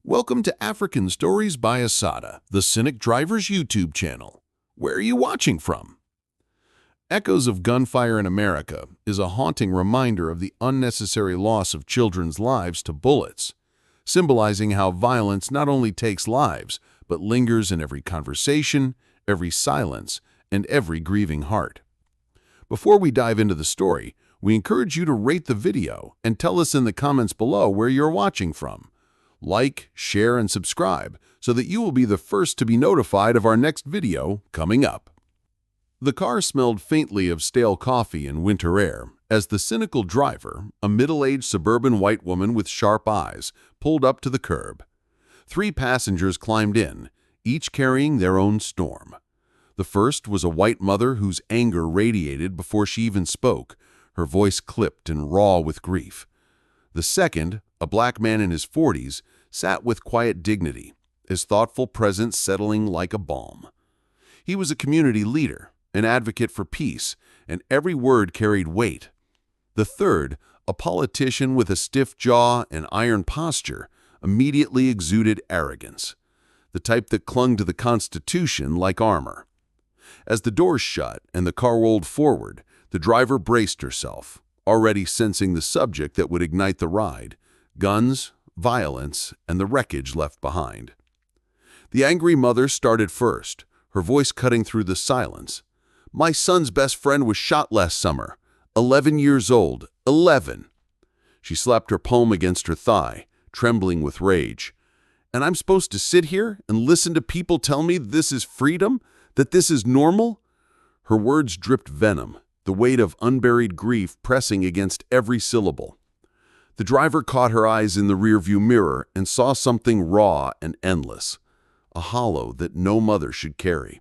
Welcome to African Stories by Asada, the Cynic Driver's YouTube channel. Where are you watching from? Echoes of Gunfire in America is a haunting reminder of the unnecessary loss of children's lives to bullets, symbolizing how violence not only takes lives, but lingers in every conversation, every silence, and every grieving heart. Before we dive into the story, we encourage you to rate the video and tell us in the comments below where you're watching from. Like, share, and subscribe so that you will be the first to be notified of our next video coming up. The car smelled faintly of stale coffee and winter air as the cynical driver, a middle-aged suburban white woman with sharp eyes, pulled up to the curb. 3 passengers climbed in, each carrying their own storm. The first was a white mother whose anger radiated before she even spoke, her voice clipped and raw with grief. The second, a black man in his 40s, sat with quiet dignity, his thoughtful presence settling like a balm. He was a community leader, an advocate for peace, and every word carried weight. The third, a politician with a stiff jaw and iron posture, immediately exuded arrogance, the type that clung to the Constitution like armor. As the doors shut and the car rolled forward, the driver braced herself, already sensing the subject that would ignite the ride: guns, violence, and the wreckage left behind. The angry mother started first, her voice cutting through the silence. "My son's best friend was shot last summer. 11 years old. 11. She slapped her palm against her thigh, trembling with rage. "And I'm supposed to sit here and listen to people tell me this is freedom? That this is normal?" Her words dripped venom, the weight of unburied grief pressing against every syllable. The driver caught her eyes in the rearview mirror and saw something raw and endless, a hollow that no mother should carry.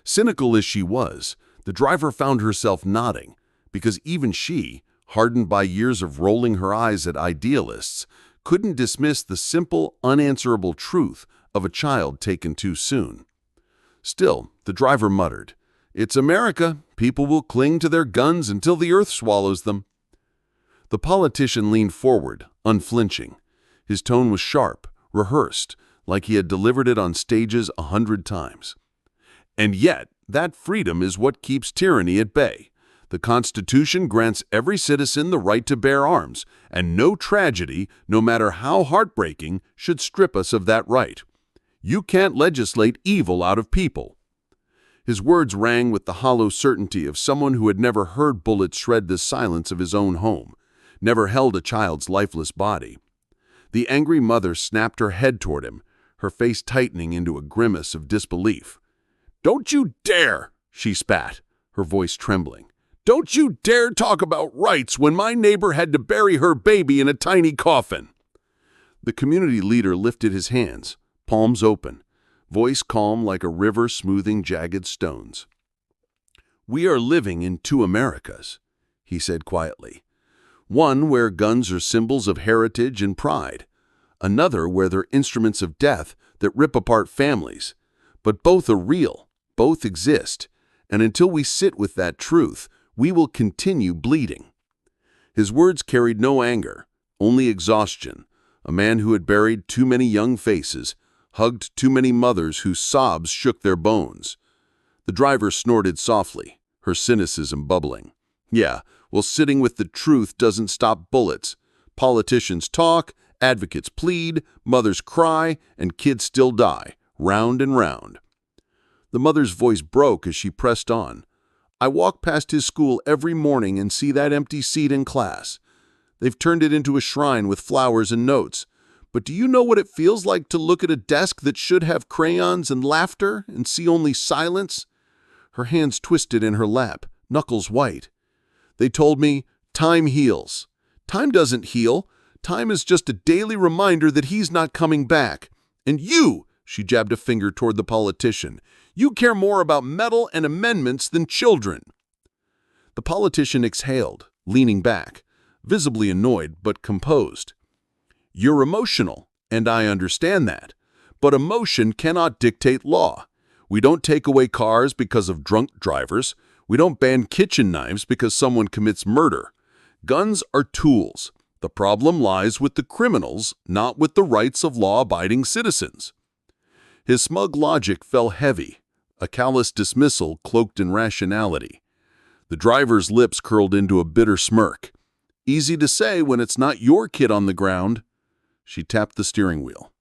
Cynical as she was, the driver found herself nodding, because even she, hardened by years of rolling her eyes at idealists, couldn't dismiss the simple, unanswerable truth of a child taken too soon. Still, the driver muttered, "It's America. People will cling to their guns until the earth swallows them." The politician leaned forward, unflinching. His tone was sharp, rehearsed, like he had delivered it on stages 100 times. "And yet, that freedom is what keeps tyranny at bay. The Constitution grants every citizen the right to bear arms, and no tragedy, no matter how heartbreaking, should strip us of that right. You can't legislate evil out of people." His words rang with the hollow certainty of someone who had never heard bullets shred the silence of his own home, never held a child's lifeless body. The angry mother snapped her head toward him, her face tightening into a grimace of disbelief. "Don't you dare!" she spat, her voice trembling. "Don't you dare talk about rights when my neighbor had to bury her baby in a tiny coffin!" The community leader lifted his hands, palms open, voice calm like a river smoothing jagged stones. "We are living in 2 Americas," he said quietly. "One where guns are symbols of heritage and pride, another where they're instruments of death that rip apart families. But both are real, both exist, and until we sit with that truth, we will continue bleeding." His words carried no anger, only exhaustion, a man who had buried too many young faces, hugged too many mothers whose sobs shook their bones. The driver snorted softly, her cynicism bubbling. "Yeah, well, sitting with the truth doesn't stop bullets. Politicians talk, advocates plead, mothers cry, and kids still die, round and round." The mother's voice broke as she pressed on. "I walk past his school every morning and see that empty seat in class. They've turned it into a shrine with flowers and notes. But do you know what it feels like to look at a desk that should have crayons and laughter and see only silence?" Her hands twisted in her lap, knuckles white. "They told me, time heals. Time doesn't heal. Time is just a daily reminder that he's not coming back. And you," she jabbed a finger toward the politician, "you care more about metal and amendments than children." The politician exhaled, leaning back, visibly annoyed but composed. "You're emotional, and I understand that. But emotion cannot dictate law. We don't take away cars because of drunk drivers. We don't ban kitchen knives because someone commits murder. Guns are tools. The problem lies with the criminals, not with the rights of law-abiding citizens. His smug logic fell heavy, a callous dismissal cloaked in rationality. The driver's lips curled into a bitter smirk. Easy to say when it's not your kid on the ground. She tapped the steering wheel.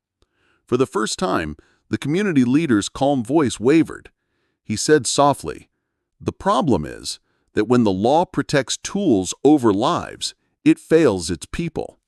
For the first time, the community leader's calm voice wavered. He said softly, "The problem is that when the law protects tools over lives, it fails its people."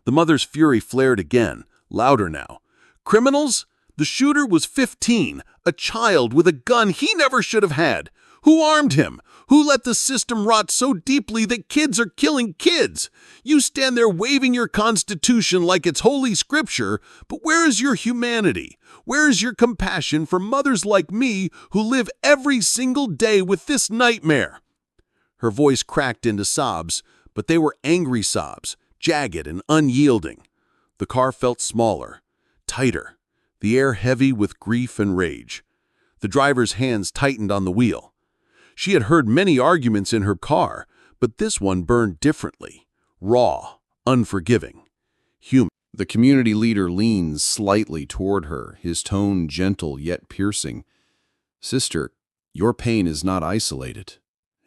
The mother's fury flared again, louder now. "Criminals? The shooter was 15, a child with a gun he never should have had. Who armed him? Who let the system rot so deeply that kids are killing kids? You stand there waving your Constitution like it's holy scripture, but where is your humanity? Where is your compassion for mothers like me who live every single day with this nightmare?" Her voice cracked into sobs, but they were angry sobs, jagged and unyielding. The car felt smaller, tighter, the air heavy with grief and rage. The driver's hands tightened on the wheel. She had heard many arguments in her car, but this one burned differently, raw, unforgiving, human. The community leader leaned slightly toward her, his tone gentle yet piercing. "Sister, your pain is not isolated.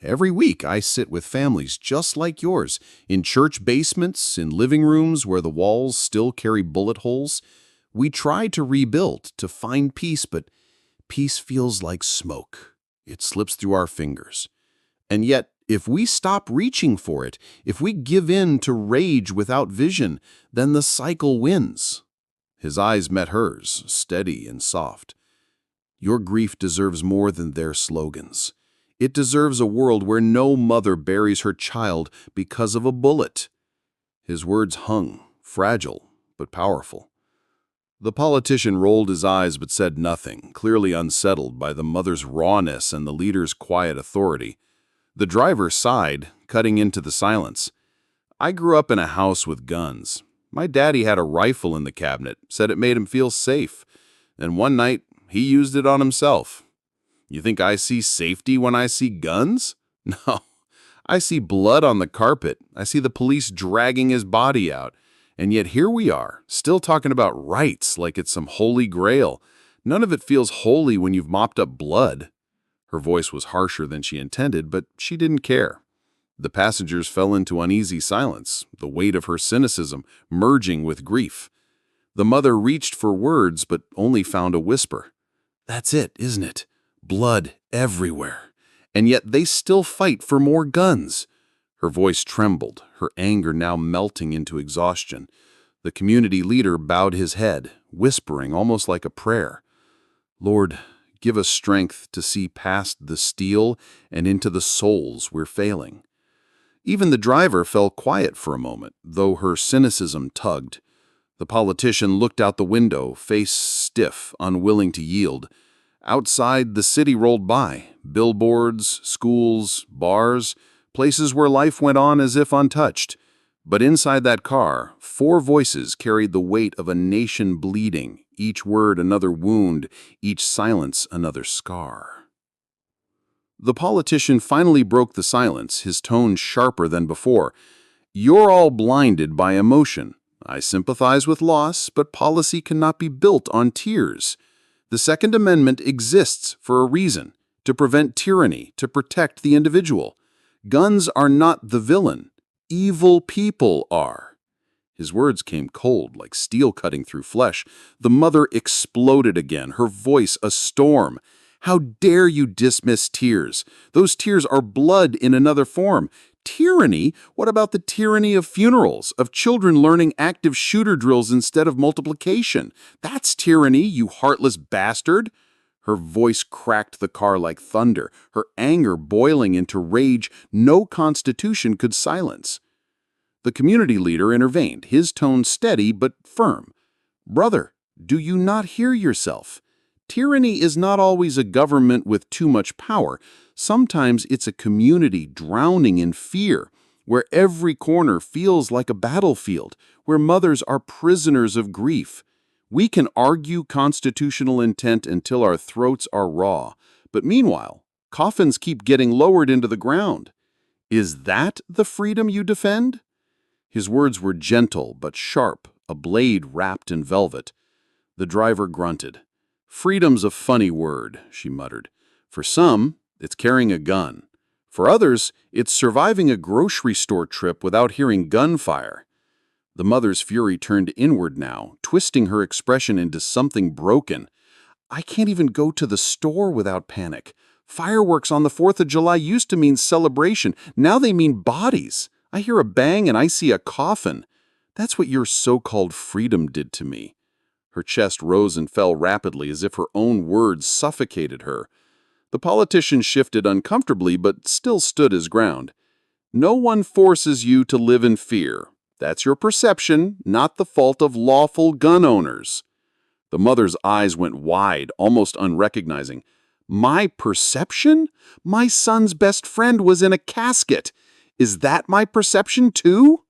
Every week I sit with families just like yours, in church basements, in living rooms where the walls still carry bullet holes. We try to rebuild, to find peace, but peace feels like smoke. It slips through our fingers. And yet, if we stop reaching for it, if we give in to rage without vision, then the cycle wins." His eyes met hers, steady and soft. "Your grief deserves more than their slogans. It deserves a world where no mother buries her child because of a bullet." His words hung, fragile but powerful. The politician rolled his eyes but said nothing, clearly unsettled by the mother's rawness and the leader's quiet authority. The driver sighed, cutting into the silence. "I grew up in a house with guns. My daddy had a rifle in the cabinet, said it made him feel safe. And one night, he used it on himself. You think I see safety when I see guns? No. I see blood on the carpet. I see the police dragging his body out. And yet here we are, still talking about rights like it's some holy grail. None of it feels holy when you've mopped up blood." Her voice was harsher than she intended, but she didn't care. The passengers fell into uneasy silence, the weight of her cynicism merging with grief. The mother reached for words, but only found a whisper. "That's it, isn't it? Blood everywhere. And yet they still fight for more guns." Her voice trembled, her anger now melting into exhaustion. The community leader bowed his head, whispering almost like a prayer. "Lord, give us strength to see past the steel and into the souls we're failing." Even the driver fell quiet for a moment, though her cynicism tugged. The politician looked out the window, face stiff, unwilling to yield. Outside, the city rolled by, billboards, schools, bars, places where life went on as if untouched. But inside that car, 4 voices carried the weight of a nation bleeding, each word another wound, each silence another scar. The politician finally broke the silence, his tone sharper than before. "You're all blinded by emotion. I sympathize with loss, but policy cannot be built on tears. The Second Amendment exists for a reason, to prevent tyranny, to protect the individual. Guns are not the villain. Evil people are." His words came cold, like steel cutting through flesh. The mother exploded again, her voice a storm. "How dare you dismiss tears? Those tears are blood in another form. Tyranny? What about the tyranny of funerals, of children learning active shooter drills instead of multiplication? That's tyranny, you heartless bastard." Her voice cracked the car like thunder, her anger boiling into rage no constitution could silence. The community leader intervened, his tone steady but firm. "Brother, do you not hear yourself? Tyranny is not always a government with too much power. Sometimes it's a community drowning in fear, where every corner feels like a battlefield, where mothers are prisoners of grief. We can argue constitutional intent until our throats are raw, but meanwhile, coffins keep getting lowered into the ground. Is that the freedom you defend?" His words were gentle but sharp, a blade wrapped in velvet. The driver grunted. "Freedom's a funny word," she muttered. "For some, it's carrying a gun. For others, it's surviving a grocery store trip without hearing gunfire." The mother's fury turned inward now, twisting her expression into something broken. "I can't even go to the store without panic. Fireworks on the 4th of July used to mean celebration. Now they mean bodies. I hear a bang and I see a coffin. That's what your so-called freedom did to me." Her chest rose and fell rapidly as if her own words suffocated her. The politician shifted uncomfortably but still stood his ground. "No one forces you to live in fear. That's your perception, not the fault of lawful gun owners." The mother's eyes went wide, almost unrecognizing. "My perception? My son's best friend was in a casket. Is that my perception too?"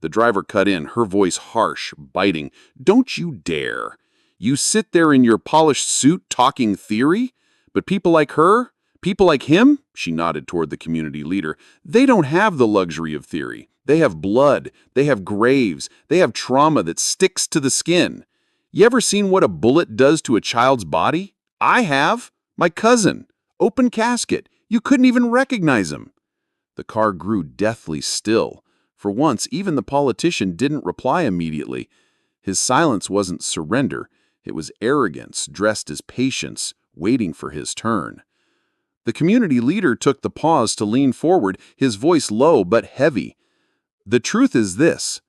The driver cut in, her voice harsh, biting. "Don't you dare. You sit there in your polished suit talking theory? But people like her, people like him," she nodded toward the community leader, "they don't have the luxury of theory. They have blood, they have graves, they have trauma that sticks to the skin. You ever seen what a bullet does to a child's body? I have. My cousin. Open casket. You couldn't even recognize him." The car grew deathly still. For once, even the politician didn't reply immediately. His silence wasn't surrender. It was arrogance dressed as patience, waiting for his turn. The community leader took the pause to lean forward, his voice low but heavy. "The truth is this.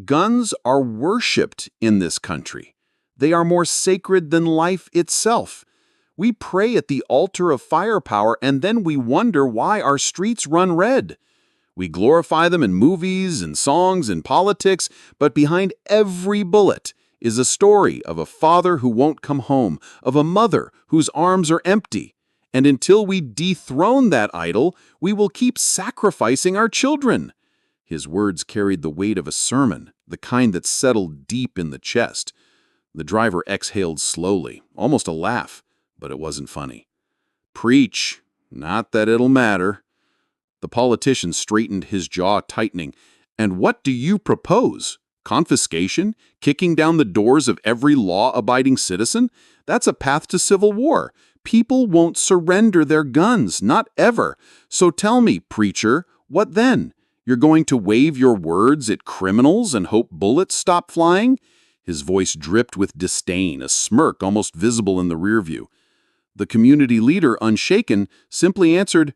Guns are worshipped in this country. They are more sacred than life itself. We pray at the altar of firepower and then we wonder why our streets run red. We glorify them in movies and songs and politics, but behind every bullet is a story of a father who won't come home, of a mother whose arms are empty. And until we dethrone that idol, we will keep sacrificing our children." His words carried the weight of a sermon, the kind that settled deep in the chest. The driver exhaled slowly, almost a laugh, but it wasn't funny. "Preach. Not that it'll matter." The politician straightened, his jaw tightening. "And what do you propose? Confiscation? Kicking down the doors of every law-abiding citizen? That's a path to civil war. People won't surrender their guns, not ever. So tell me, preacher, what then? You're going to wave your words at criminals and hope bullets stop flying?" His voice dripped with disdain, a smirk almost visible in the rear view. The community leader, unshaken, simply answered,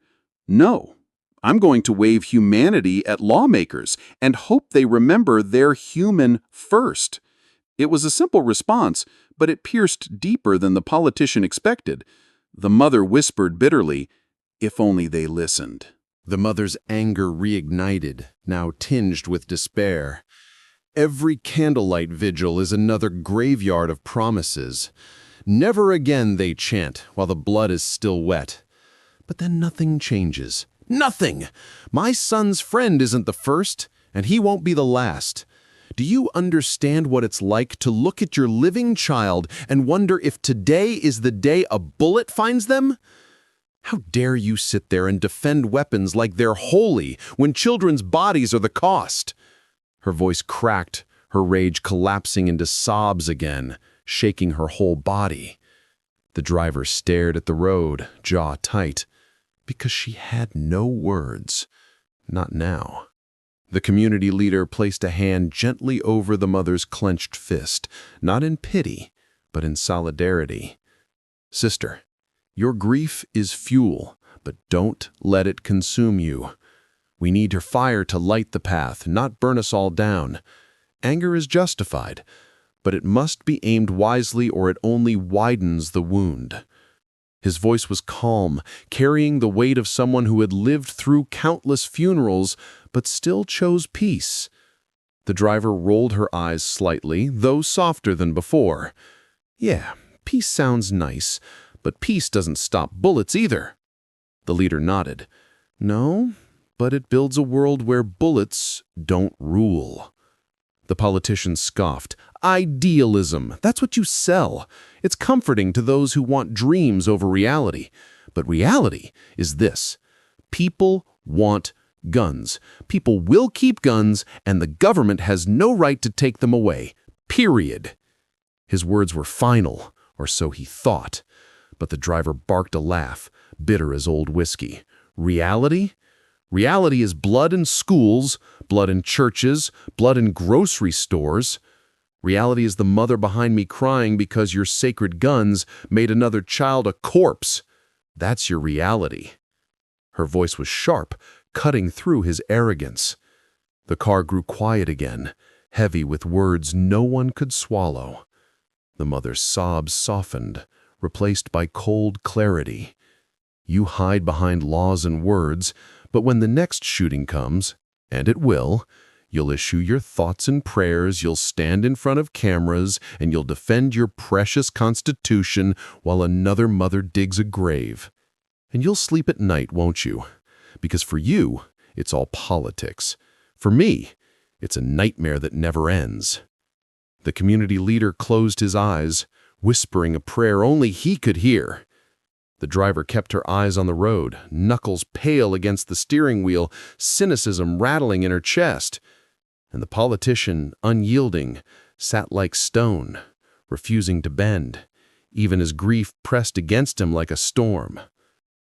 "No. I'm going to wave humanity at lawmakers and hope they remember they're human first." It was a simple response, but it pierced deeper than the politician expected. The mother whispered bitterly, "If only they listened." The mother's anger reignited, now tinged with despair. Every candlelight vigil is another graveyard of promises. Never again, they chant, while the blood is still wet. But then nothing changes. Nothing! My son's friend isn't the first, and he won't be the last. Do you understand what it's like to look at your living child and wonder if today is the day a bullet finds them? How dare you sit there and defend weapons like they're holy when children's bodies are the cost? Her voice cracked, her rage collapsing into sobs again, shaking her whole body. The driver stared at the road, jaw tight, because she had no words. Not now. The community leader placed a hand gently over the mother's clenched fist, not in pity, but in solidarity. "Sister, your grief is fuel, but don't let it consume you. We need your fire to light the path, not burn us all down. Anger is justified, but it must be aimed wisely or it only widens the wound." His voice was calm, carrying the weight of someone who had lived through countless funerals, but still chose peace. The driver rolled her eyes slightly, though softer than before. "Yeah, peace sounds nice, but peace doesn't stop bullets either." The leader nodded. "No, but it builds a world where bullets don't rule." The politician scoffed. "Idealism, that's what you sell. It's comforting to those who want dreams over reality. But reality is this. People want Guns. People will keep guns, and the government has no right to take them away. Period. His words were final, or so he thought. But the driver barked a laugh, bitter as old whiskey. Reality? Reality is blood in schools, blood in churches, blood in grocery stores. Reality is the mother behind me crying because your sacred guns made another child a corpse. That's your reality. Her voice was sharp, cutting through his arrogance. The car grew quiet again, heavy with words no one could swallow. The mother's sobs softened, replaced by cold clarity. You hide behind laws and words, but when the next shooting comes, and it will, you'll issue your thoughts and prayers, you'll stand in front of cameras, and you'll defend your precious Constitution while another mother digs a grave. And you'll sleep at night, won't you? Because for you, it's all politics. For me, it's a nightmare that never ends. The community leader closed his eyes, whispering a prayer only he could hear. The driver kept her eyes on the road, knuckles pale against the steering wheel, cynicism rattling in her chest. And the politician, unyielding, sat like stone, refusing to bend, even as grief pressed against him like a storm.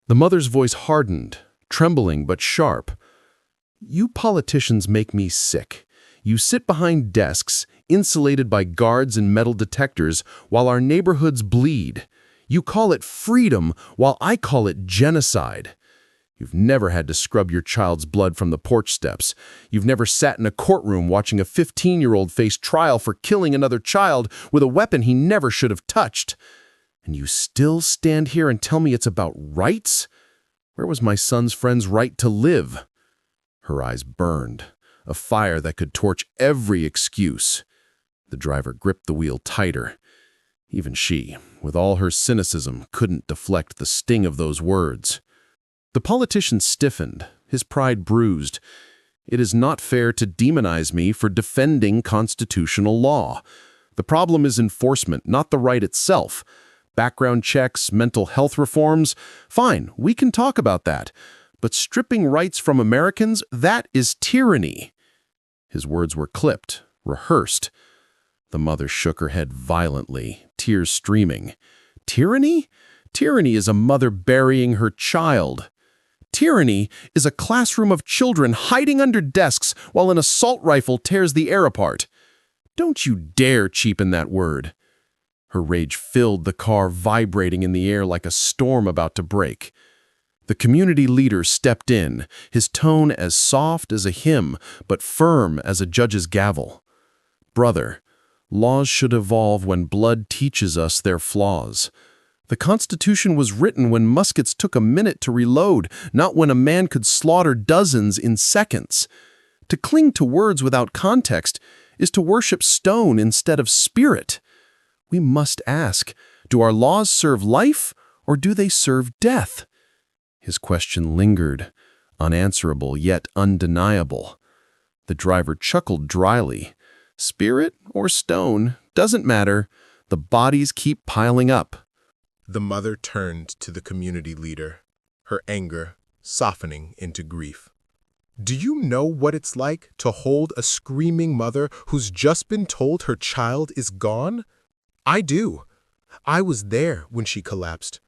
The mother's voice hardened, trembling but sharp. You politicians make me sick. You sit behind desks, insulated by guards and metal detectors, while our neighborhoods bleed. You call it freedom, while I call it genocide. You've never had to scrub your child's blood from the porch steps. You've never sat in a courtroom watching a 15-year-old face trial for killing another child with a weapon he never should have touched. And you still stand here and tell me it's about rights? Where was my son's friend's right to live? Her eyes burned, a fire that could torch every excuse. The driver gripped the wheel tighter. Even she, with all her cynicism, couldn't deflect the sting of those words. The politician stiffened, his pride bruised. It is not fair to demonize me for defending constitutional law. The problem is enforcement, not the right itself. Background checks, mental health reforms, fine, we can talk about that. But stripping rights from Americans, that is tyranny. His words were clipped, rehearsed. The mother shook her head violently, tears streaming. Tyranny? Tyranny is a mother burying her child. Tyranny is a classroom of children hiding under desks while an assault rifle tears the air apart. Don't you dare cheapen that word. Her rage filled the car, vibrating in the air like a storm about to break. The community leader stepped in, his tone as soft as a hymn, but firm as a judge's gavel. Brother, laws should evolve when blood teaches us their flaws. The Constitution was written when muskets took a minute to reload, not when a man could slaughter dozens in seconds. To cling to words without context is to worship stone instead of spirit. We must ask, do our laws serve life or do they serve death? His question lingered, unanswerable yet undeniable. The driver chuckled dryly. Spirit or stone, doesn't matter. The bodies keep piling up. The mother turned to the community leader, her anger softening into grief. Do you know what it's like to hold a screaming mother who's just been told her child is gone? I do. I was there when she collapsed.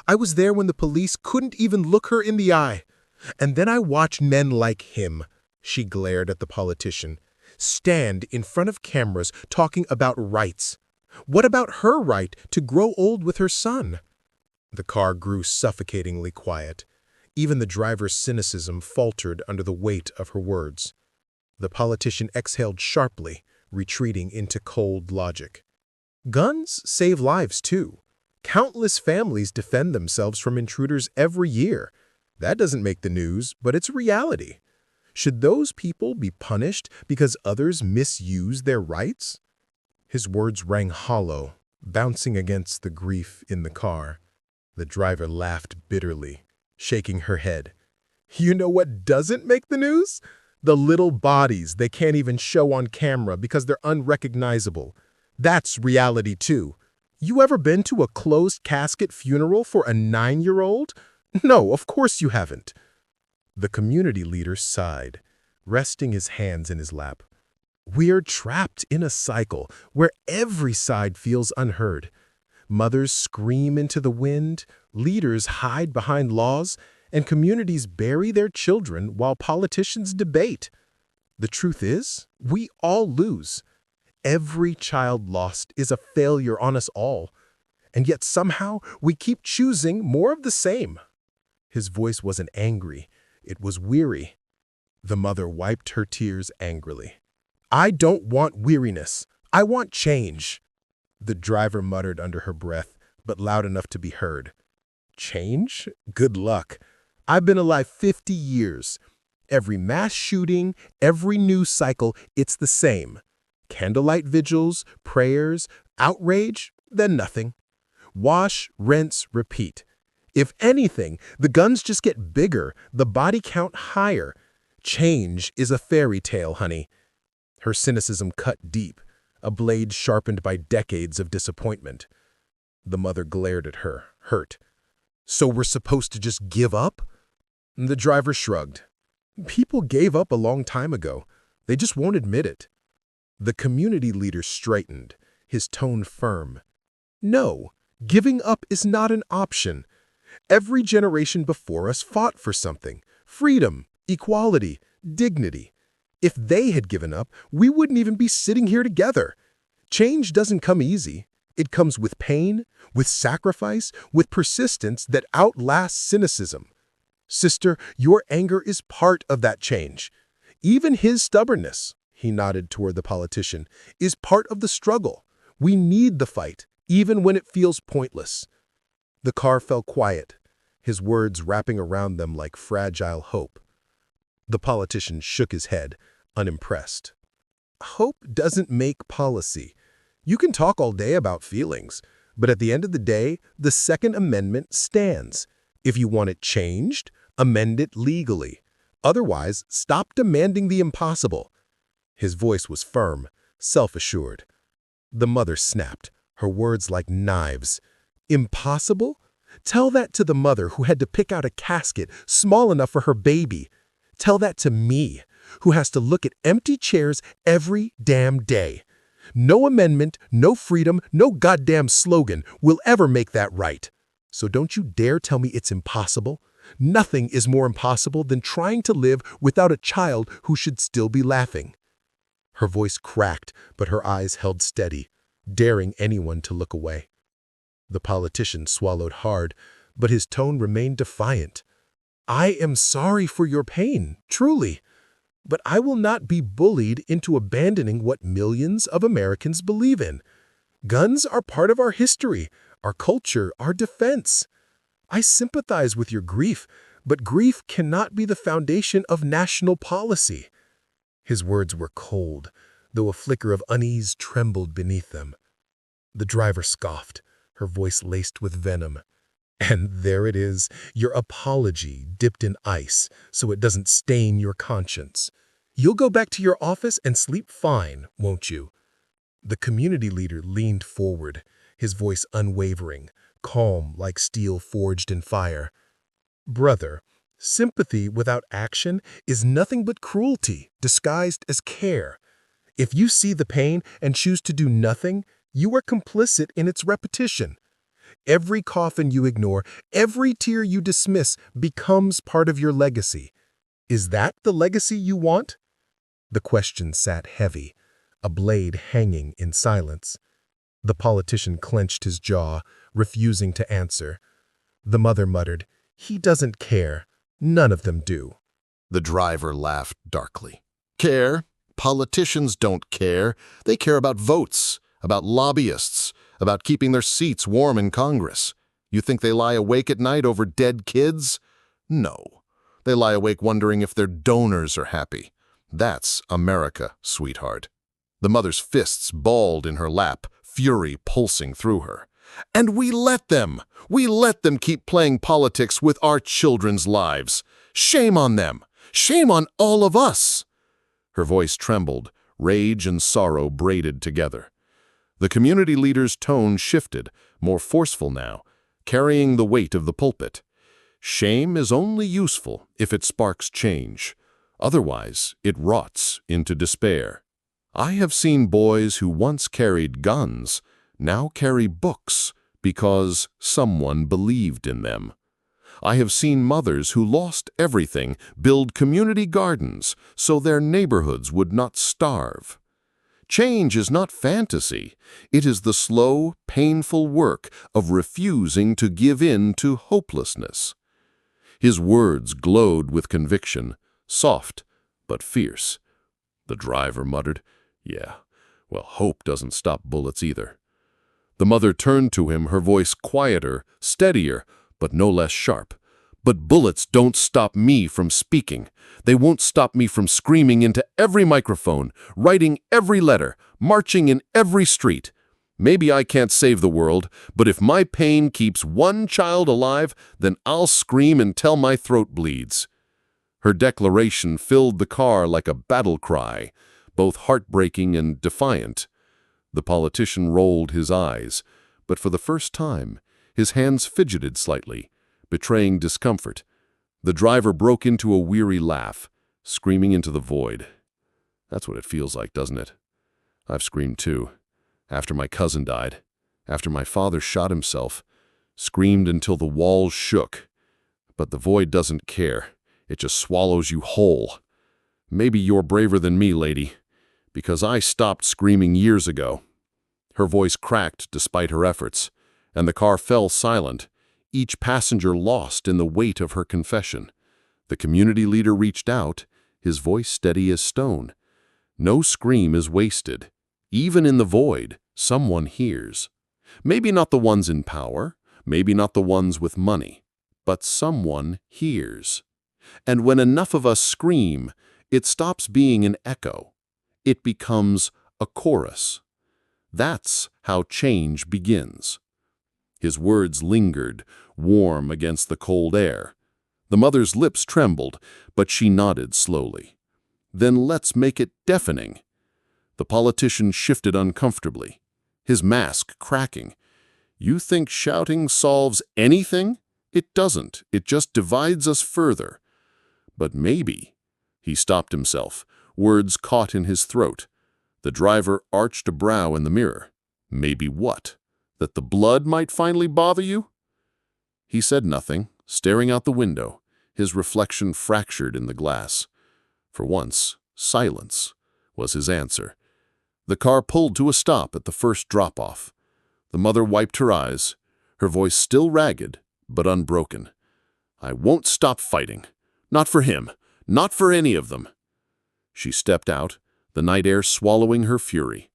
I was there when the police couldn't even look her in the eye. And then I watched men like him, she glared at the politician, stand in front of cameras talking about rights. What about her right to grow old with her son? The car grew suffocatingly quiet. Even the driver's cynicism faltered under the weight of her words. The politician exhaled sharply, retreating into cold logic. Guns save lives, too. Countless families defend themselves from intruders every year. That doesn't make the news, but it's reality. Should those people be punished because others misuse their rights? His words rang hollow, bouncing against the grief in the car. The driver laughed bitterly, shaking her head. You know what doesn't make the news? The little bodies they can't even show on camera because they're unrecognizable. That's reality, too. You ever been to a closed casket funeral for a 9-year-old? No, of course you haven't. The community leader sighed, resting his hands in his lap. We're trapped in a cycle where every side feels unheard. Mothers scream into the wind, leaders hide behind laws, and communities bury their children while politicians debate. The truth is, we all lose. Every child lost is a failure on us all. And yet somehow we keep choosing more of the same. His voice wasn't angry. It was weary. The mother wiped her tears angrily. I don't want weariness. I want change. The driver muttered under her breath, but loud enough to be heard. Change? Good luck. I've been alive 50 years. Every mass shooting, every news cycle, it's the same. Candlelight vigils, prayers, outrage, then nothing. Wash, rinse, repeat. If anything, the guns just get bigger, the body count higher. Change is a fairy tale, honey. Her cynicism cut deep, a blade sharpened by decades of disappointment. The mother glared at her, hurt. So we're supposed to just give up? The driver shrugged. People gave up a long time ago. They just won't admit it. The community leader straightened, his tone firm. No, giving up is not an option. Every generation before us fought for something. Freedom, equality, dignity. If they had given up, we wouldn't even be sitting here together. Change doesn't come easy. It comes with pain, with sacrifice, with persistence that outlasts cynicism. Sister, your anger is part of that change. Even his stubbornness, he nodded toward the politician, is part of the struggle. We need the fight, even when it feels pointless. The car fell quiet, his words wrapping around them like fragile hope. The politician shook his head, unimpressed. Hope doesn't make policy. You can talk all day about feelings, but at the end of the day, the Second Amendment stands. If you want it changed, amend it legally. Otherwise, stop demanding the impossible. His voice was firm, self-assured. The mother snapped, her words like knives. Impossible? Tell that to the mother who had to pick out a casket small enough for her baby. Tell that to me, who has to look at empty chairs every damn day. No amendment, no freedom, no goddamn slogan will ever make that right. So don't you dare tell me it's impossible. Nothing is more impossible than trying to live without a child who should still be laughing. Her voice cracked, but her eyes held steady, daring anyone to look away. The politician swallowed hard, but his tone remained defiant. I am sorry for your pain, truly, but I will not be bullied into abandoning what millions of Americans believe in. Guns are part of our history, our culture, our defense. I sympathize with your grief, but grief cannot be the foundation of national policy. His words were cold, though a flicker of unease trembled beneath them. The driver scoffed, her voice laced with venom. And there it is, your apology dipped in ice so it doesn't stain your conscience. You'll go back to your office and sleep fine, won't you? The community leader leaned forward, his voice unwavering, calm like steel forged in fire. Brother, sympathy without action is nothing but cruelty disguised as care. If you see the pain and choose to do nothing, you are complicit in its repetition. Every coffin you ignore, every tear you dismiss becomes part of your legacy. Is that the legacy you want? The question sat heavy, a blade hanging in silence. The politician clenched his jaw, refusing to answer. The mother muttered, He doesn't care. None of them do. The driver laughed darkly. Care? Politicians don't care. They care about votes, about lobbyists, about keeping their seats warm in Congress. You think they lie awake at night over dead kids? No. They lie awake wondering if their donors are happy. That's America, sweetheart. The mother's fists balled in her lap, fury pulsing through her. And we let them! We let them keep playing politics with our children's lives. Shame on them! Shame on all of us! Her voice trembled, rage and sorrow braided together. The community leader's tone shifted, more forceful now, carrying the weight of the pulpit. Shame is only useful if it sparks change. Otherwise, it rots into despair. I have seen boys who once carried guns now carry books because someone believed in them. I have seen mothers who lost everything build community gardens so their neighborhoods would not starve. Change is not fantasy. It is the slow, painful work of refusing to give in to hopelessness. His words glowed with conviction, soft but fierce. The driver muttered, "Yeah, well, hope doesn't stop bullets either." The mother turned to him, her voice quieter, steadier, but no less sharp. "But bullets don't stop me from speaking. They won't stop me from screaming into every microphone, writing every letter, marching in every street. Maybe I can't save the world, but if my pain keeps one child alive, then I'll scream until my throat bleeds." Her declaration filled the car like a battle cry, both heartbreaking and defiant. The politician rolled his eyes, but for the first time, his hands fidgeted slightly, betraying discomfort. The driver broke into a weary laugh, screaming into the void. "That's what it feels like, doesn't it? I've screamed too. After my cousin died, after my father shot himself, screamed until the walls shook. But the void doesn't care. It just swallows you whole. Maybe you're braver than me, lady, because I stopped screaming years ago." Her voice cracked despite her efforts, and the car fell silent, each passenger lost in the weight of her confession. The community leader reached out, his voice steady as stone. "No scream is wasted. Even in the void, someone hears. Maybe not the ones in power, maybe not the ones with money, but someone hears. And when enough of us scream, it stops being an echo. It becomes a chorus. That's how change begins." His words lingered, warm against the cold air. The mother's lips trembled, but she nodded slowly. "Then let's make it deafening." The politician shifted uncomfortably, his mask cracking. "You think shouting solves anything? It doesn't. It just divides us further." "But maybe." He stopped himself, words caught in his throat. The driver arched a brow in the mirror. "Maybe what? That the blood might finally bother you?" He said nothing, staring out the window, his reflection fractured in the glass. For once, silence was his answer. The car pulled to a stop at the first drop-off. The mother wiped her eyes, her voice still ragged, but unbroken. "I won't stop fighting. Not for him. Not for any of them." She stepped out, the night air swallowing her fury.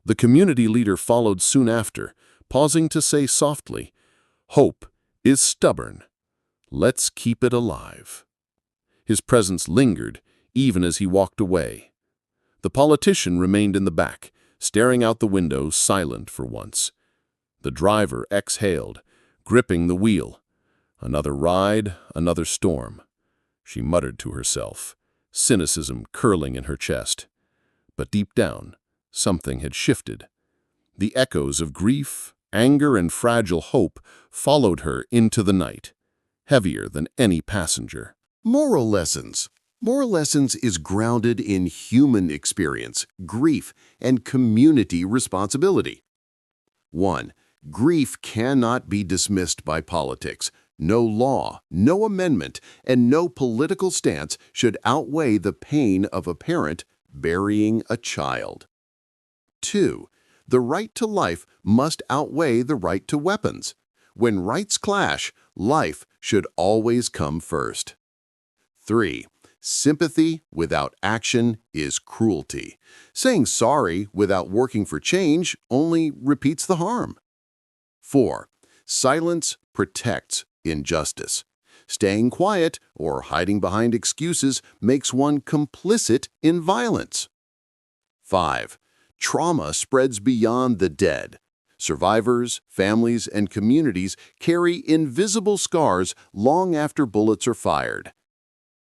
The community leader followed soon after, pausing to say softly, "Hope is stubborn. Let's keep it alive." His presence lingered, even as he walked away. The politician remained in the back, staring out the window, silent for once. The driver exhaled, gripping the wheel. Another ride, another storm. She muttered to herself, cynicism curling in her chest. But deep down, something had shifted. The echoes of grief, anger, and fragile hope followed her into the night, heavier than any passenger. Moral lessons. Moral lessons is grounded in human experience, grief, and community responsibility. 1. Grief cannot be dismissed by politics. No law, no amendment, and no political stance should outweigh the pain of a parent burying a child. 2. The right to life must outweigh the right to weapons. When rights clash, life should always come first. 3. Sympathy without action is cruelty. Saying sorry without working for change only repeats the harm. 4. Silence protects injustice. Staying quiet or hiding behind excuses makes one complicit in violence. 5. Trauma spreads beyond the dead. Survivors, families, and communities carry invisible scars long after bullets are fired.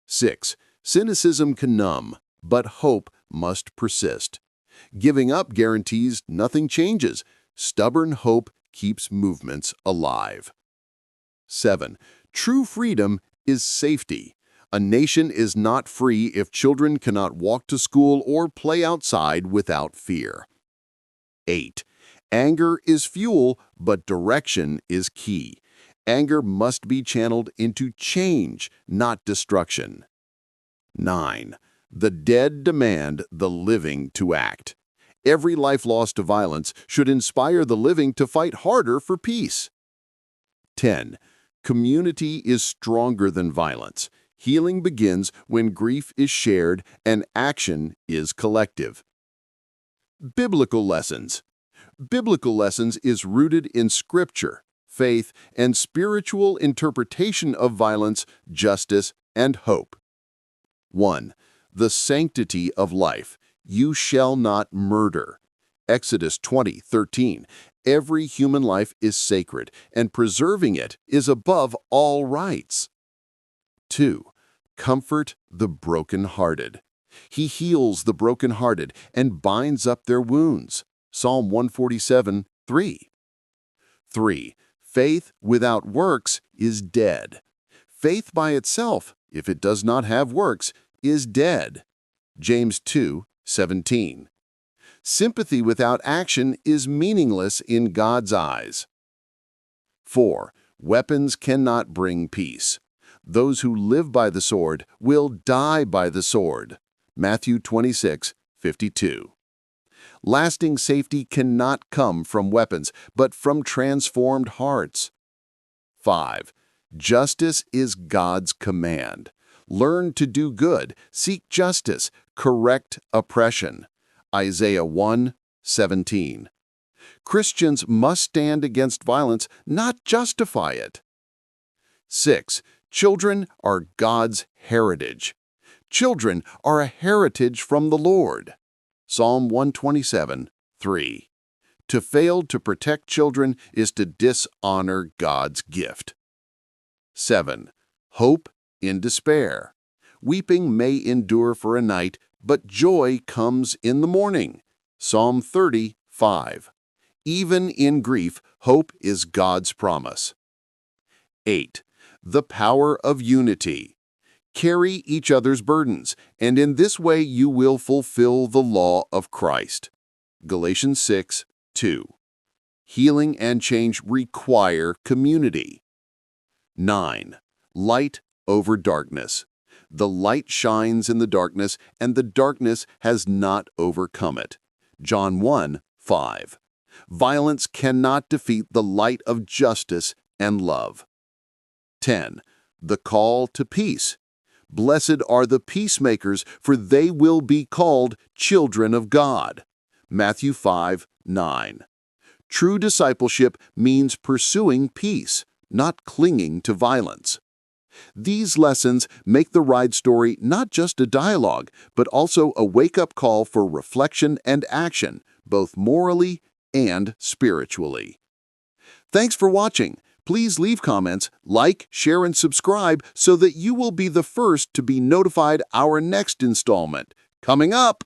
6. Cynicism can numb, but hope must persist. Giving up guarantees nothing changes. Stubborn hope keeps movements alive. 7. True freedom is safety. A nation is not free if children cannot walk to school or play outside without fear. 8. Anger is fuel, but direction is key. Anger must be channeled into change, not destruction. 9. The dead demand the living to act. Every life lost to violence should inspire the living to fight harder for peace. 10. Community is stronger than violence. Healing begins when grief is shared and action is collective. Biblical lessons. Biblical lessons is rooted in scripture, faith, and spiritual interpretation of violence, justice, and hope. 1. The sanctity of life. You shall not murder. Exodus 20:13. Every human life is sacred, and preserving it is above all rights. 2. Comfort the brokenhearted. He heals the brokenhearted and binds up their wounds. Psalm 147:3. 3. Faith without works is dead. Faith by itself, if it does not have works, is dead. James 2:17. Sympathy without action is meaningless in God's eyes. 4. Weapons cannot bring peace. Those who live by the sword will die by the sword. Matthew 26:52. Lasting safety cannot come from weapons, but from transformed hearts. 5. Justice is God's command. Learn to do good, seek justice, correct oppression. Isaiah 1:17. Christians must stand against violence, not justify it. 6. Children are God's heritage. Children are a heritage from the Lord. Psalm 127:3. To fail to protect children is to dishonor God's gift. 7. Hope in despair. Weeping may endure for a night, but joy comes in the morning. Psalm 30:5. Even in grief, hope is God's promise. 8. The power of unity. Carry each other's burdens, and in this way you will fulfill the law of Christ. Galatians 6:2. Healing and change require community. 9. Light over darkness. The light shines in the darkness, and the darkness has not overcome it. John 1:5. Violence cannot defeat the light of justice and love. 10. The call to peace. Blessed are the peacemakers, for they will be called children of God. Matthew 5:9. True discipleship means pursuing peace, not clinging to violence. These lessons make the Ride story not just a dialogue, but also a wake-up call for reflection and action, both morally and spiritually. Thanks for watching. Please leave comments, like, share, and subscribe so that you will be the first to be notified our next installment. Coming up!